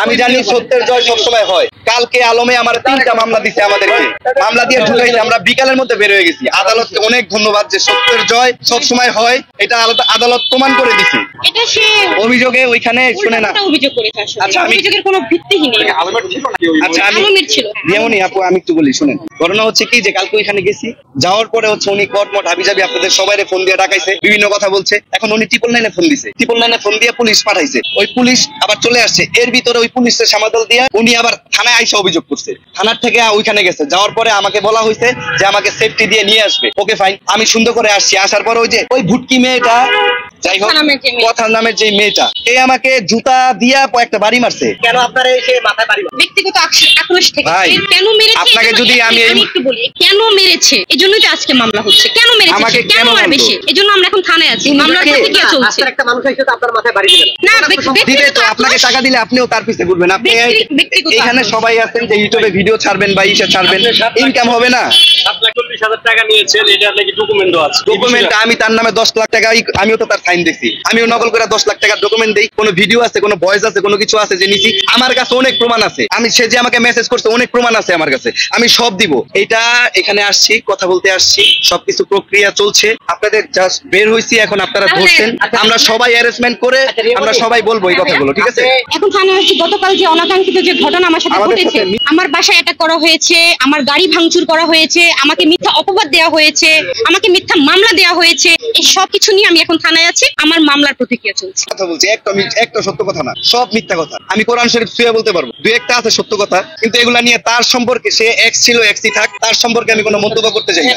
আমি জানি সত্যের জয় সবসময় হয়। কালকে আলমে আমার 3টা মামলা দিছে, আমাদেরকে মামলা দিয়ে ঢুকাইছে। আমরা বিকালের মধ্যে বের হয়ে গেছি। আদালতকে অনেক ধন্যবাদ যে সত্যের জয় সবসময় হয়, এটা আদালত প্রমাণ করে দিছে। এটা সে অভিযোগে ওইখানে শুনে না অভিযোগ করেছে আসলে। আচ্ছা, অভিযোগের কোনো ভিত্তিহীন। আচ্ছা আলমের ছিল। যেমনই আপু আমি একটু বলি শুনেন। ঘটনা হচ্ছে কি যে কালকে ওইখানে গেছি, যাওয়ার পরে হচ্ছে উনি কটমট হাবিজাবি আপনাদের সবাইরে ফোন দিয়ে ডাকাইছে, বিভিন্ন কথা বলছে। এখন উনি 999 ফোন দিছে, 999 ফোন দিয়ে পুলিশ পাঠাইছে। ওই পুলিশ আবার চলে আসছে, এর ভিতরে ওই পুলিশের সামাদল দিয়ে উনি আবার থানায় আইসা অভিযোগ করছে। থানার থেকে ওইখানে গেছে, যাওয়ার পরে আমাকে বলা হয়েছে যে আমাকে সেফটি দিয়ে নিয়ে আসবে। ওকে ফাইন, আমি সুন্দর করে আসছি। আসার পরে ওই যে ওই ভুটকি মেয়েটা, যাই হোক কথার নামের যে মেয়েটা, এ আমাকে জুতা দিয়া একটা বাড়ি মারছে। কেন আপনার এসে মাথায় বাড়ি মারছে? ব্যক্তিগত আক্রোশ থেকে। ভাই, কেন মেরেছে আপনাকে যদি আমি একটু বলি, কেন মেরেছে এজন্যই তো আজকে মামলা হচ্ছে। কেন মেরেছে, আমাকে কেন মারবে সে, এজন্য আমরা এখন থানায় আছি। মামলার প্রক্রিয়া চলছে। রাস্তার একটা মানুষ এসে তো আপনার মাথায় বাড়ি দিবে না, দিবে তো। আপনাকে টাকা দিলে আপনিও তার পিছে ঘুরবেন। আপনি এখানে সবাই আছেন যে ইউটিউবে ভিডিও ছাড়বেন বা ইসে ছাড়বেন, ইনকাম হবে না। 7,40,000 টাকা নিয়েছেন, এটা নাকি ডকুমেন্টও আছে। ডকুমেন্ট আমি তার নামে 10 লাখ টাকা, আমিও তো তার সাইন দিছি। আমিও নকল করে 10 লাখ টাকার ডকুমেন্ট দেই। কোনো ভিডিও আছে, কোনো ভয়েস আছে, কোনো কিছু আছে যে নিছি। আমার কাছে অনেক প্রমাণ আছে। আমি সে যে আমাকে মেসেজ করছে অনেক প্রমাণ আছে আমার কাছে, আমি সব দিব। এটা এখানে আসছি, কথা বলতে আসছি, সবকিছু প্রক্রিয়া চলছে। আপনাদের জাস্ট বের হইছি, এখন আপনারা ধরছেন। আমরা সবাই অ্যারেঞ্জমেন্ট করে আমরা সবাই বলবো এই কথাগুলো, ঠিক আছে? এখন থানায় আসছি। গতকাল যে অনাকাঙ্ক্ষিত যে ঘটনা আমার সাথে ঘটেছে, আমার বাসায় অ্যাটাক করা হয়েছে, আমার গাড়ি ভাঙচুর করা হয়েছে, আমাকে মিথ্যা অপবাদ দেওয়া হয়েছে, আমাকে মিথ্যা মামলা দেওয়া হয়েছে। এই সব কিছু নিয়ে আমি এখন থানায় আছি। আমার মামলার প্রতিক্রিয়া চলছে। কথা বলছি, একটা সত্য কথা না, সব মিথ্যা কথা। আমি কোরআন শরীফ ছুঁয়ে বলতে পারবো, দুই একটা আছে সত্য কথা, কিন্তু এগুলা নিয়ে তার সম্পর্কে, সে এক্স ছিল, এক্সই থাক, তার সম্পর্কে আমি কোনো মন্তব্য করতে চাই না।